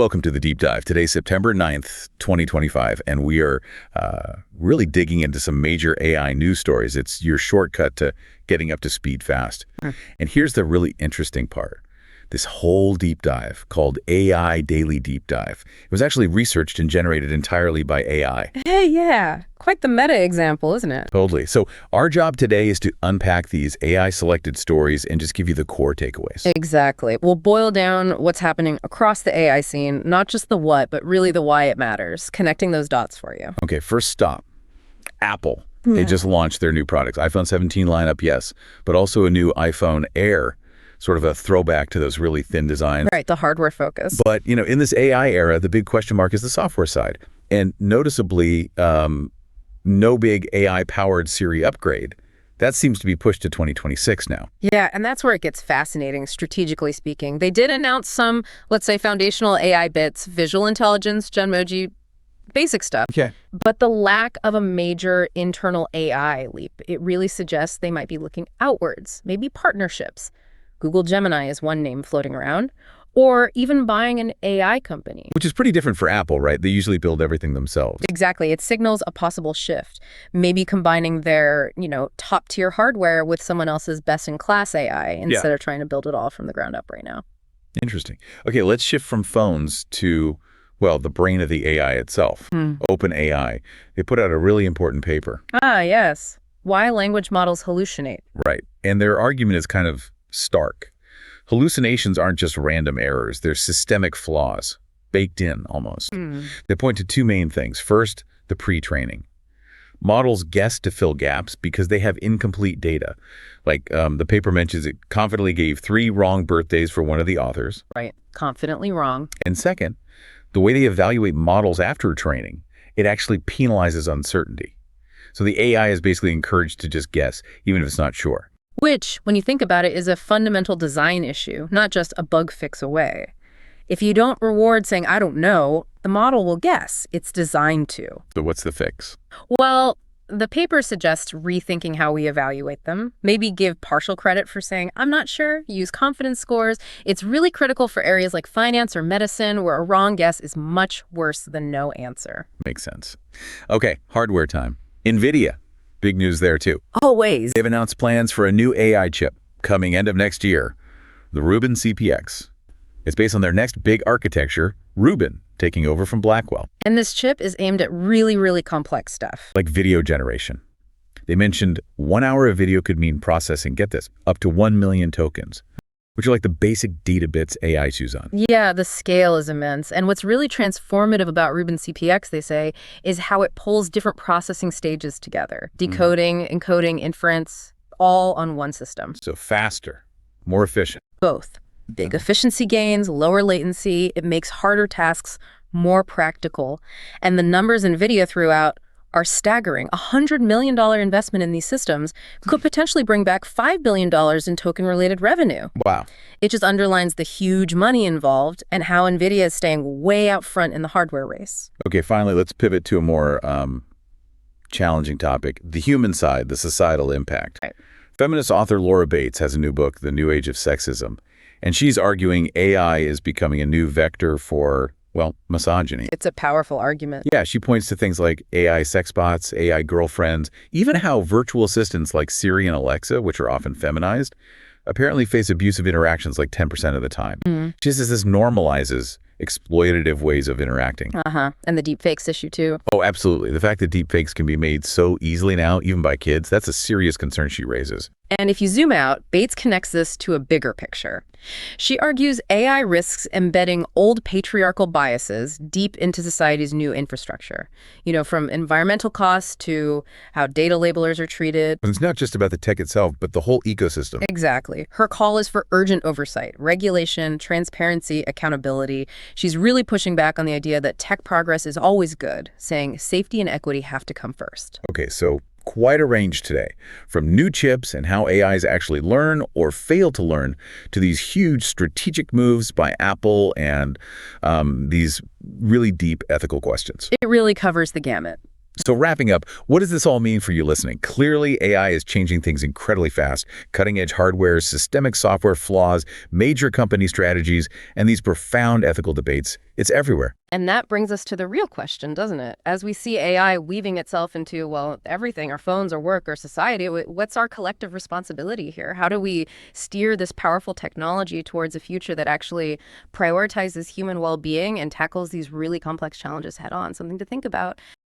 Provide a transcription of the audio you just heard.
Welcome to the Deep Dive. Today's September 9th, 2025, and we are really digging into some major AI news stories. It's your shortcut to getting up to speed fast. And here's the really interesting part. This whole deep dive called AI Daily Deep Dive. It was actually researched and generated entirely by AI. Hey, yeah. Quite the meta example, isn't it? Totally. So our job today is to unpack these AI-selected stories and just give you the core takeaways. Exactly. We'll boil down what's happening across the AI scene, not just the what, but really the why it matters, connecting those dots for you. Okay, first stop. Apple. They just launched their new products. iPhone 17 lineup, yes, but also a new iPhone Air, sort of a throwback to those really thin designs. Right, the hardware focus. But, in this AI era, the big question mark is the software side. And noticeably, no big AI-powered Siri upgrade. That seems to be pushed to 2026 now. Yeah, and that's where it gets fascinating, strategically speaking. They did announce some, let's say, foundational AI bits, visual intelligence, Genmoji, basic stuff. Okay. But the lack of a major internal AI leap, it really suggests they might be looking outwards, maybe partnerships. Google Gemini is one name floating around, or even buying an AI company. Which is pretty different for Apple, right? They usually build everything themselves. Exactly. It signals a possible shift, maybe combining their, top-tier hardware with someone else's best-in-class AI instead of trying to build it all from the ground up right now. Interesting. Okay, let's shift from phones to, well, the brain of the AI itself, OpenAI. They put out a really important paper. Ah, yes. Why language models hallucinate. Right. And their argument is kind of stark. Hallucinations aren't just random errors. They're systemic flaws, baked in almost. They point to two main things. First, the pre-training. Models guess to fill gaps because they have incomplete data. Like the paper mentions, it confidently gave 3 wrong birthdays for one of the authors. Right. Confidently wrong. And second, the way they evaluate models after training, it actually penalizes uncertainty. So the AI is basically encouraged to just guess, even if it's not sure. Which, when you think about it, is a fundamental design issue, not just a bug fix away. If you don't reward saying, I don't know, the model will guess. It's designed to. So what's the fix? Well, the paper suggests rethinking how we evaluate them. Maybe give partial credit for saying, I'm not sure, use confidence scores. It's really critical for areas like finance or medicine, where a wrong guess is much worse than no answer. Makes sense. Okay, hardware time. NVIDIA. Big news there, too. Always. They've announced plans for a new AI chip coming end of next year, the Rubin CPX. It's based on their next big architecture, Rubin, taking over from Blackwell. And this chip is aimed at really, really complex stuff. Like video generation. They mentioned 1 hour of video could mean processing, get this, up to 1 million tokens, which are like the basic data bits AI chews on. Yeah, the scale is immense. And what's really transformative about Rubin CPX, they say, is how it pulls different processing stages together. Decoding, encoding, inference, all on one system. So faster, more efficient. Both. Big efficiency gains, lower latency. It makes harder tasks more practical. And the numbers NVIDIA threw out are staggering. $100 million investment in these systems could potentially bring back $5 billion in token-related revenue. Wow. It just underlines the huge money involved and how NVIDIA is staying way out front in the hardware race. Okay, finally, let's pivot to a more challenging topic, the human side, the societal impact. Right. Feminist author Laura Bates has a new book, The New Age of Sexism, and she's arguing AI is becoming a new vector for, well, misogyny. It's a powerful argument. Yeah, she points to things like AI sex bots, AI girlfriends, even how virtual assistants like Siri and Alexa, which are often feminized, apparently face abusive interactions like 10% of the time. She says this normalizes exploitative ways of interacting. And the deepfakes issue, too. Oh, absolutely. The fact that deepfakes can be made so easily now, even by kids, that's a serious concern she raises. And if you zoom out, Bates connects this to a bigger picture. She argues AI risks embedding old patriarchal biases deep into society's new infrastructure. From environmental costs to how data labelers are treated. And it's not just about the tech itself, but the whole ecosystem. Exactly. Her call is for urgent oversight, regulation, transparency, accountability. She's really pushing back on the idea that tech progress is always good, saying safety and equity have to come first. Okay, so quite a range today, from new chips and how AIs actually learn or fail to learn to these huge strategic moves by Apple and these really deep ethical questions. It really covers the gamut. So wrapping up, what does this all mean for you listening? Clearly, AI is changing things incredibly fast. Cutting-edge hardware, systemic software flaws, major company strategies, and these profound ethical debates. It's everywhere. And that brings us to the real question, doesn't it? As we see AI weaving itself into, well, everything, our phones, our work, our society, what's our collective responsibility here? How do we steer this powerful technology towards a future that actually prioritizes human well-being and tackles these really complex challenges head on? Something to think about.